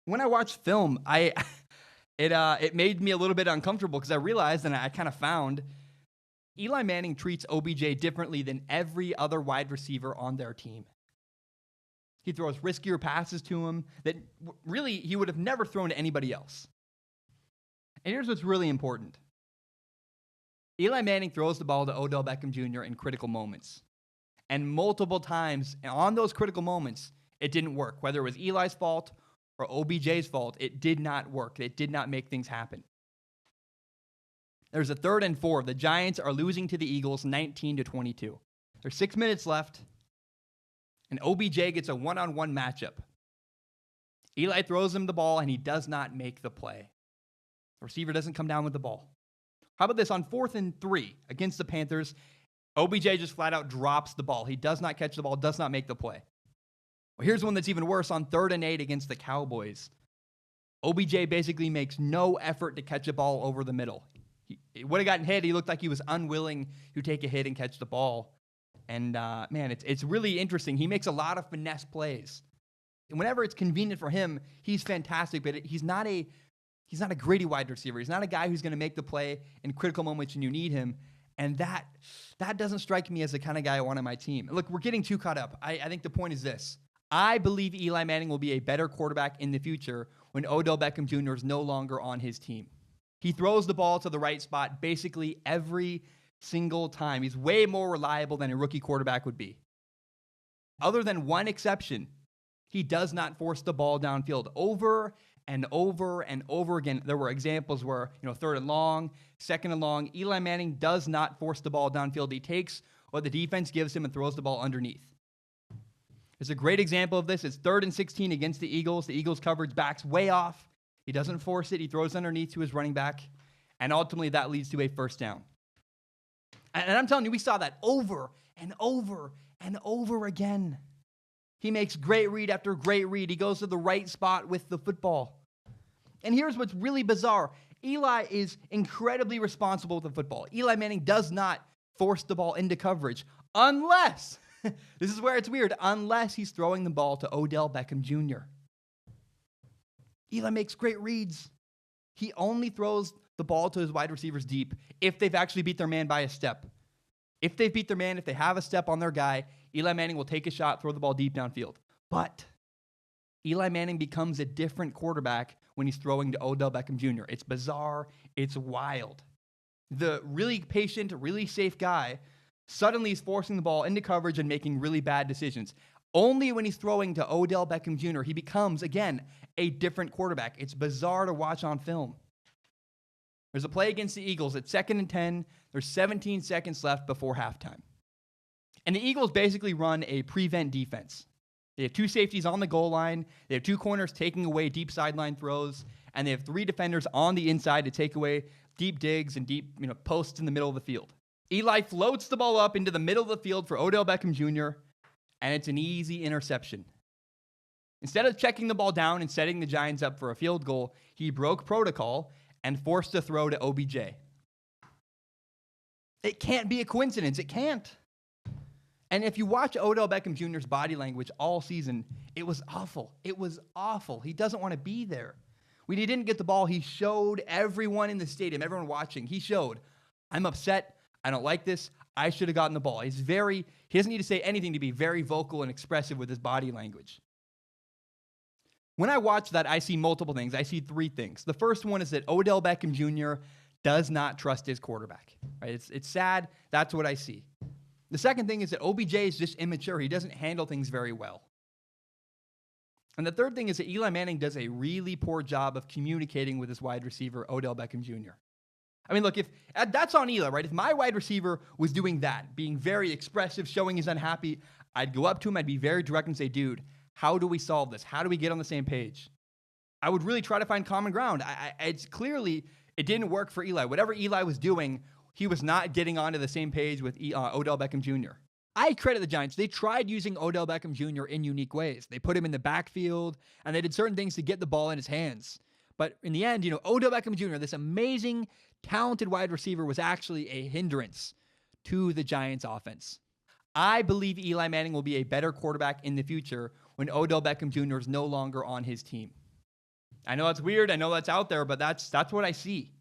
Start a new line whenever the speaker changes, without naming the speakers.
When I watched film, I it made me a little bit uncomfortable because I realized and I kind of found Eli Manning treats OBJ differently than every other wide receiver on their team. He throws riskier passes to him that really he would have never thrown to anybody else. And here's what's really important. Eli Manning throws the ball to Odell Beckham Jr. in critical moments. And multiple times on those critical moments, it didn't work. Whether it was Eli's fault or OBJ's fault, it did not work. It did not make things happen. There's a 3rd and 4. The Giants are losing to the Eagles 19-22. There's 6 minutes left, and OBJ gets a one-on-one matchup. Eli throws him the ball, and he does not make the play. The receiver doesn't come down with the ball. How about this? On 4th and 3 against the Panthers, OBJ just flat out drops the ball. He does not catch the ball, does not make the play. Well, here's one that's even worse. On 3rd and 8 against the Cowboys, OBJ basically makes no effort to catch a ball over the middle. He would have gotten hit. He looked like he was unwilling to take a hit and catch the ball. And, man, it's really interesting. He makes a lot of finesse plays. And whenever it's convenient for him, he's fantastic, but he's not a gritty wide receiver. He's not a guy who's going to make the play in critical moments when you need him. And that doesn't strike me as the kind of guy I want on my team. Look, we're getting too caught up. I think the point is this. I believe Eli Manning will be a better quarterback in the future when Odell Beckham Jr. is no longer on his team. He throws the ball to the right spot basically every single time. He's way more reliable than a rookie quarterback would be. Other than one exception, he does not force the ball downfield over and over and over again. There were examples where, 3rd and long, 2nd and long, Eli Manning does not force the ball downfield. He takes what the defense gives him and throws the ball underneath. There's a great example of this. It's 3rd and 16 against the Eagles. The Eagles coverage backs way off. He doesn't force it. He throws underneath to his running back. And ultimately, that leads to a first down. And I'm telling you, we saw that over and over and over again. He makes great read after great read. He goes to the right spot with the football. And here's what's really bizarre. Eli is incredibly responsible with the football. Eli Manning does not force the ball into coverage unless, this is where it's weird, unless he's throwing the ball to Odell Beckham Jr. Eli makes great reads. He only throws the ball to his wide receivers deep if they've actually beat their man by a step. If they beat their man, if they have a step on their guy, Eli Manning will take a shot, throw the ball deep downfield. But Eli Manning becomes a different quarterback when he's throwing to Odell Beckham Jr. It's bizarre. It's wild. The really patient, really safe guy suddenly is forcing the ball into coverage and making really bad decisions. Only when he's throwing to Odell Beckham Jr., he becomes, again, a different quarterback. It's bizarre to watch on film. There's a play against the Eagles at 2nd and 10. There's 17 seconds left before halftime. And the Eagles basically run a prevent defense. They have 2 safeties on the goal line. They have 2 corners taking away deep sideline throws. And they have 3 defenders on the inside to take away deep digs and deep posts in the middle of the field. Eli floats the ball up into the middle of the field for Odell Beckham Jr., and it's an easy interception. Instead of checking the ball down and setting the Giants up for a field goal, he broke protocol and forced a throw to OBJ. It can't be a coincidence. It can't. And if you watch Odell Beckham Jr.'s body language all season, it was awful. It was awful. He doesn't want to be there. When he didn't get the ball, he showed everyone in the stadium, everyone watching, he showed, I'm upset. I don't like this. I should have gotten the ball. He doesn't need to say anything to be very vocal and expressive with his body language. When I watch that, I see multiple things. I see 3 things. The first one is that Odell Beckham Jr. does not trust his quarterback. Right? It's sad. That's what I see. The second thing is that OBJ is just immature. He doesn't handle things very well. And the third thing is that Eli Manning does a really poor job of communicating with his wide receiver, Odell Beckham Jr. I mean, look, if that's on Eli, right? If my wide receiver was doing that, being very expressive, showing he's unhappy, I'd go up to him, I'd be very direct and say, dude, how do we solve this? How do we get on the same page? I would really try to find common ground. It's clearly, it didn't work for Eli. Whatever Eli was doing, he was not getting onto the same page with Odell Beckham Jr. I credit the Giants. They tried using Odell Beckham Jr. in unique ways. They put him in the backfield, and they did certain things to get the ball in his hands. But in the end, Odell Beckham Jr., this amazing, talented wide receiver, was actually a hindrance to the Giants' offense. I believe Eli Manning will be a better quarterback in the future when Odell Beckham Jr. is no longer on his team. I know that's weird. I know that's out there, but that's what I see.